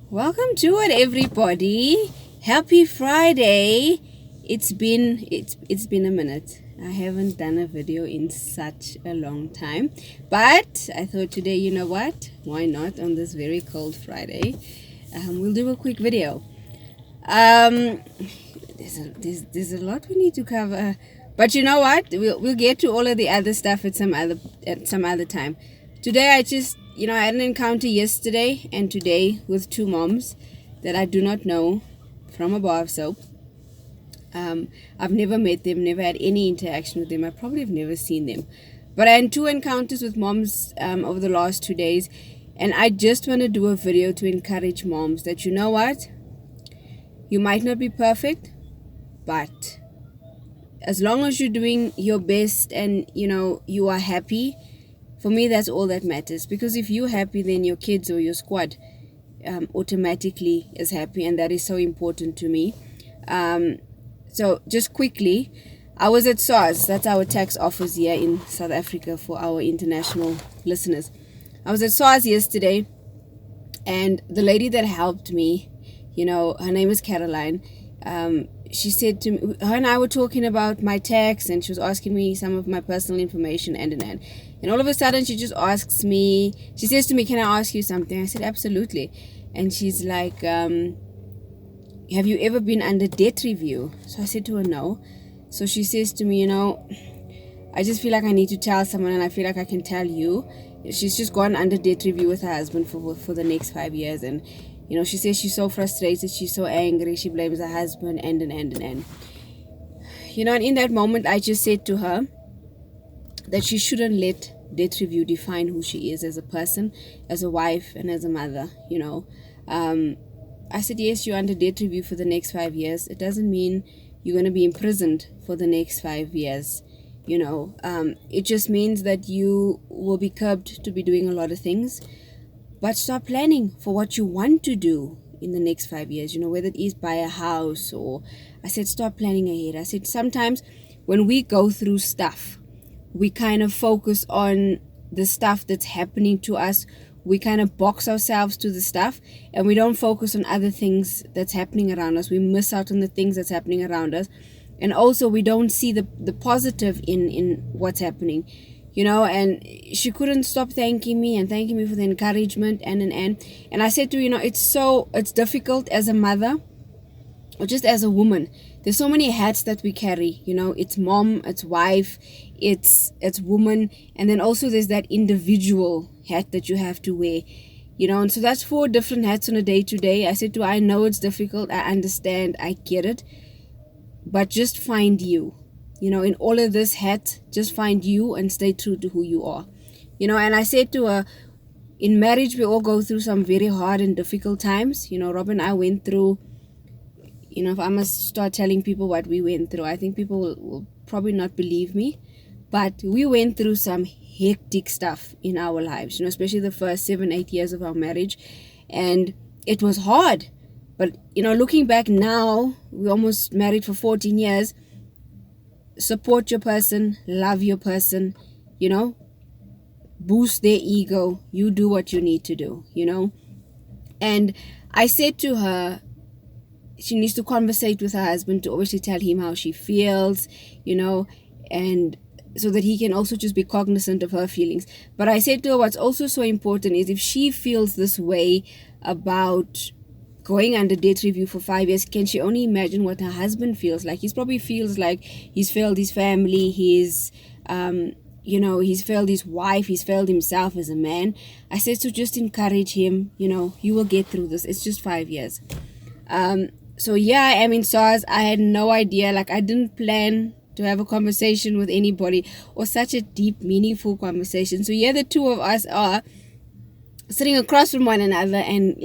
Welcome to it, everybody. Happy Friday. It's been a minute. I haven't done a video in such a long time, but I thought today, you know what? Why not on this very cold Friday? We'll do a quick video. Um, there's a lot we need to cover, but you know what? We'll get to all of the other stuff at some other time. Today I had an encounter yesterday and today with two moms that I do not know from a bar of soap. I've never met them, never had any interaction with them. I probably have never seen them. But I had two encounters with moms over the last 2 days, and I just want to do a video to encourage moms that, you know what? You might not be perfect, but as long as you're doing your best and, you are happy, for me, that's all that matters. Because if you're happy, then your kids or your squad automatically is happy, and that is so important to me. So just quickly, I was at SARS. That's our tax office here in South Africa for our international listeners. I was at SARS yesterday, and the lady that helped me, her name is Caroline. She said to me, her and I were talking about my tax, and she was asking me some of my personal information and all of a sudden she just asks me, she says to me, can I ask you something? I said, absolutely. And she's like, have you ever been under debt review? So I said to her, no. So she says to me, I just feel like I need to tell someone, and I feel like I can tell you. She's just gone under debt review with her husband for the next 5 years, and she says she's so frustrated, she's so angry, she blames her husband, and. And in that moment, I just said to her that she shouldn't let debt review define who she is as a person, as a wife, and as a mother. I said, yes, you're under debt review for the next 5 years. It doesn't mean you're going to be imprisoned for the next 5 years. It just means that you will be curbed to be doing a lot of things. But start planning for what you want to do in the next 5 years, whether it is buy a house or, I said, start planning ahead. I said, sometimes when we go through stuff, we kind of focus on the stuff that's happening to us. We kind of box ourselves to the stuff, and we don't focus on other things that's happening around us. We miss out on the things that's happening around us. And also we don't see the positive in what's happening. And she couldn't stop thanking me for the encouragement and I said to her, it's difficult as a mother or just as a woman. There's so many hats that we carry, it's mom, it's wife, it's woman, and then also there's that individual hat that you have to wear, and so that's 4 different hats on a day-to-day. I said to her, I know it's difficult, I understand, I get it, but just find you. In all of this hat, just find you and stay true to who you are. And I said to her, in marriage, we all go through some very hard and difficult times. Rob and I went through, if I must start telling people what we went through, I think people will probably not believe me. But we went through some hectic stuff in our lives, especially the first 7-8 years of our marriage. And it was hard. But, looking back now, we almost married for 14 years. Support your person, love your person, boost their ego. You do what you need to do, And I said to her, she needs to conversate with her husband to obviously tell him how she feels, and so that he can also just be cognizant of her feelings. But I said to her, what's also so important is if she feels this way about going under debt review for 5 years, can she only imagine what her husband feels like? He probably feels like he's failed his family, he's failed his wife, he's failed himself as a man. I said, so just encourage him, you will get through this. It's just 5 years. So yeah, I am in SARS. I had no idea, I didn't plan to have a conversation with anybody or such a deep, meaningful conversation. So yeah, the two of us are sitting across from one another, and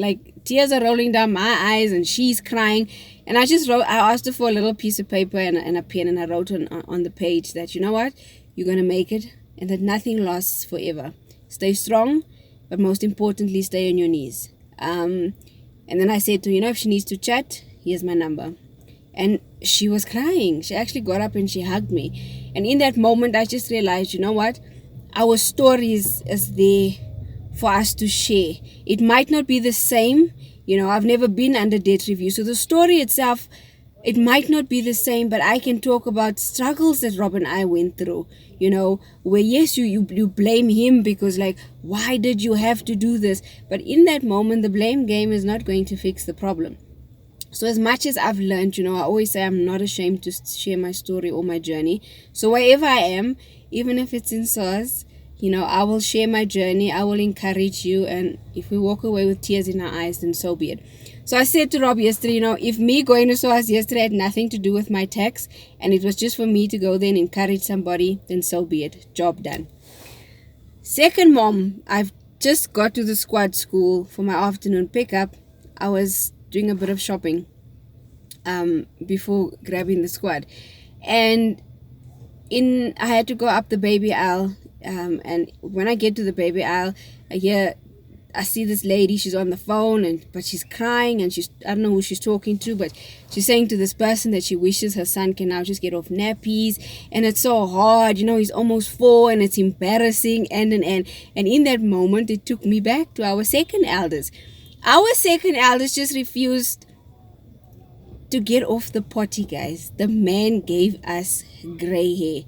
tears are rolling down my eyes, and she's crying. And I asked her for a little piece of paper and a pen, and I wrote on the page that, you know what, you're going to make it, and that nothing lasts forever. Stay strong, but most importantly, stay on your knees. And then I said to her, if she needs to chat, here's my number. And she was crying. She actually got up and she hugged me. And in that moment, I just realized, you know what, our stories is there for us to share. It might not be the same. I've never been under debt review, so the story itself, it might not be the same, but I can talk about struggles that Rob and I went through, where yes, you blame him because like, why did you have to do this? But in that moment, the blame game is not going to fix the problem. So as much as I've learned, I always say I'm not ashamed to share my story or my journey. So wherever I am, even if it's in SARS, I will share my journey. I will encourage you. And if we walk away with tears in our eyes, then so be it. So I said to Rob yesterday, if me going to SARS yesterday had nothing to do with my tax, and it was just for me to go there and encourage somebody, then so be it. Job done. Second mom, I've just got to the squad school for my afternoon pickup. I was doing a bit of shopping before grabbing the squad, and I had to go up the baby aisle, and when I get to the baby aisle, I see this lady. She's on the phone, but she's crying, and I don't know who she's talking to, but she's saying to this person that she wishes her son can now just get off nappies, and it's so hard, he's almost 4, and it's embarrassing, and in that moment, it took me back to our second elders. Our second eldest just refused to get off the potty, guys. The man gave us gray hair.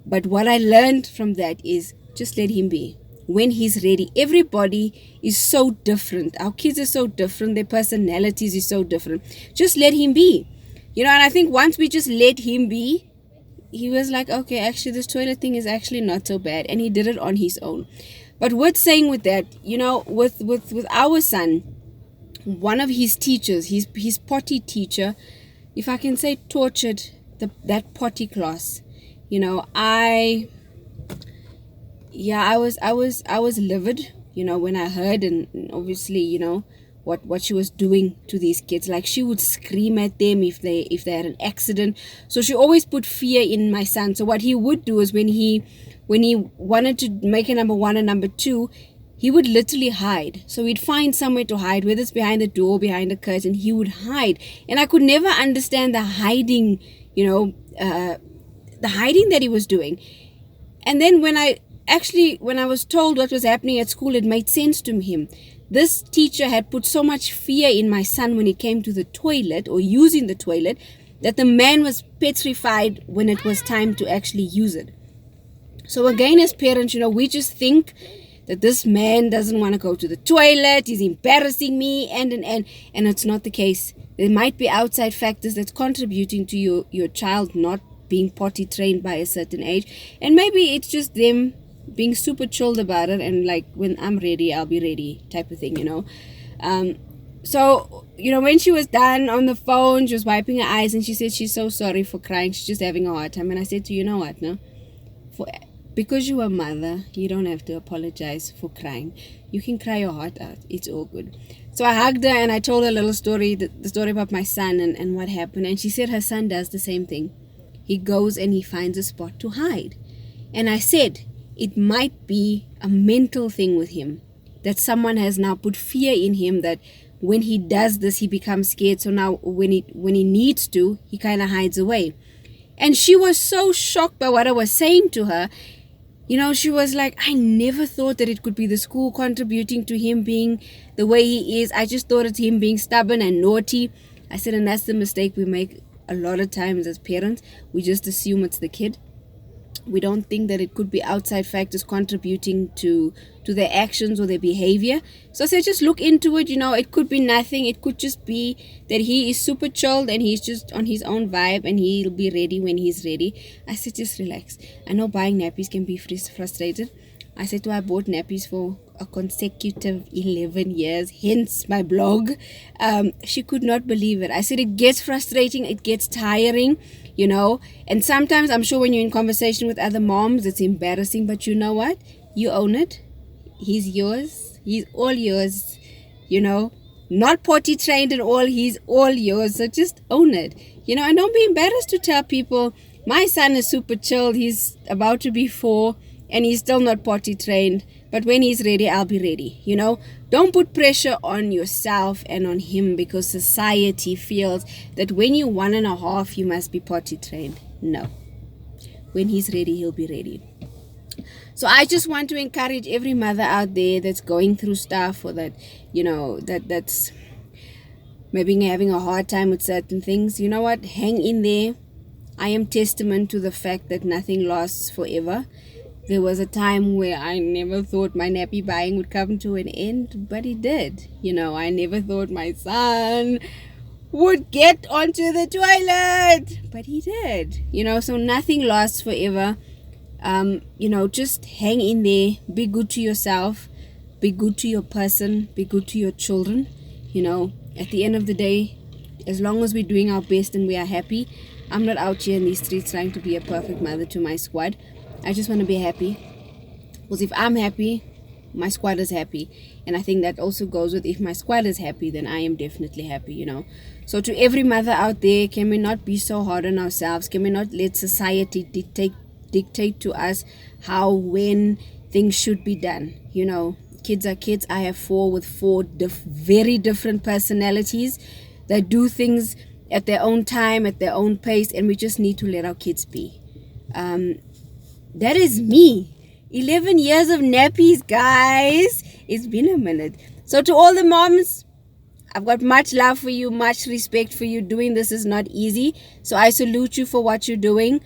But what I learned from that is just let him be. When he's ready, everybody is so different. Our kids are so different. Their personalities is so different. Just let him be. And I think once we just let him be, he was like, okay, actually this toilet thing is actually not so bad. And he did it on his own. But what's saying with that, with our son, one of his teachers, his potty teacher, if I can say, tortured that potty class. I was livid, when I heard, and obviously, what she was doing to these kids. Like, she would scream at them if they had an accident. So she always put fear in my son. So what he would do is when he wanted to make a number 1 and number 2, he would literally hide. So he'd find somewhere to hide, whether it's behind the door, behind a curtain, he would hide. And I could never understand the hiding, the hiding that he was doing. And then when I was told what was happening at school, it made sense to him. This teacher had put so much fear in my son when it came to the toilet or using the toilet, that the man was petrified when it was time to actually use it. So again, as parents, we just think that this man doesn't want to go to the toilet, he's embarrassing me, and it's not the case. There might be outside factors that's contributing to your child not being potty trained by a certain age, and maybe it's just them being super chilled about it, and like, when I'm ready, I'll be ready type of thing, So, when she was done on the phone, she was wiping her eyes, and she said she's so sorry for crying, she's just having a hard time. And I said to what, no? Because you're a mother, you don't have to apologize for crying. You can cry your heart out. It's all good. So I hugged her and I told her a little story, the story about my son and what happened. And she said her son does the same thing. He goes and he finds a spot to hide. And I said, it might be a mental thing with him, that someone has now put fear in him, that when he does this, he becomes scared. So now when he needs to, he kind of hides away. And she was so shocked by what I was saying to her. She was like, I never thought that it could be the school contributing to him being the way he is. I just thought it's him being stubborn and naughty. I said, and that's the mistake we make a lot of times as parents. We just assume it's the kid. We don't think that it could be outside factors contributing to their actions or their behavior. So I said, just look into it. It could be nothing. It could just be that he is super chilled and he's just on his own vibe and he'll be ready when he's ready. I said, just relax. I know buying nappies can be frustrated. I said to her, I bought nappies for a consecutive 11 years, hence my blog. She could not believe it. I said, it gets frustrating, it gets tiring, and sometimes I'm sure when you're in conversation with other moms, it's embarrassing, but you know what? You own it. He's yours. He's all yours, not potty trained and all, he's all yours. So just own it, and don't be embarrassed to tell people, my son is super chilled. He's about to be 4 and he's still not potty trained. But when he's ready, I'll be ready. Don't put pressure on yourself and on him because society feels that when you're 1.5, you must be potty trained. No. When he's ready, he'll be ready. So I just want to encourage every mother out there that's going through stuff, or that, that's maybe having a hard time with certain things. You know what? Hang in there. I am testament to the fact that nothing lasts forever. There was a time where I never thought my nappy buying would come to an end, but it did. I never thought my son would get onto the toilet, but he did. So nothing lasts forever. Just hang in there, be good to yourself, be good to your person, be good to your children. At the end of the day, as long as we're doing our best and we are happy, I'm not out here in these streets trying to be a perfect mother to my squad. I just want to be happy, because if I'm happy, my squad is happy. And I think that also goes with, if my squad is happy, then I am definitely happy. So to every mother out there, can we not be so hard on ourselves? Can we not let society dictate to us how, when things should be done? Kids are kids. I have four with four very different personalities that do things at their own time, at their own pace, and we just need to let our kids be. That is me. 11 years of nappies, guys. It's been a minute. So to all the moms, I've got much love for you, much respect for you. Doing this is not easy. So I salute you for what you're doing.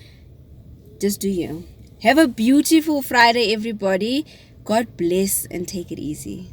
Just do you. Have a beautiful Friday, everybody. God bless, and take it easy.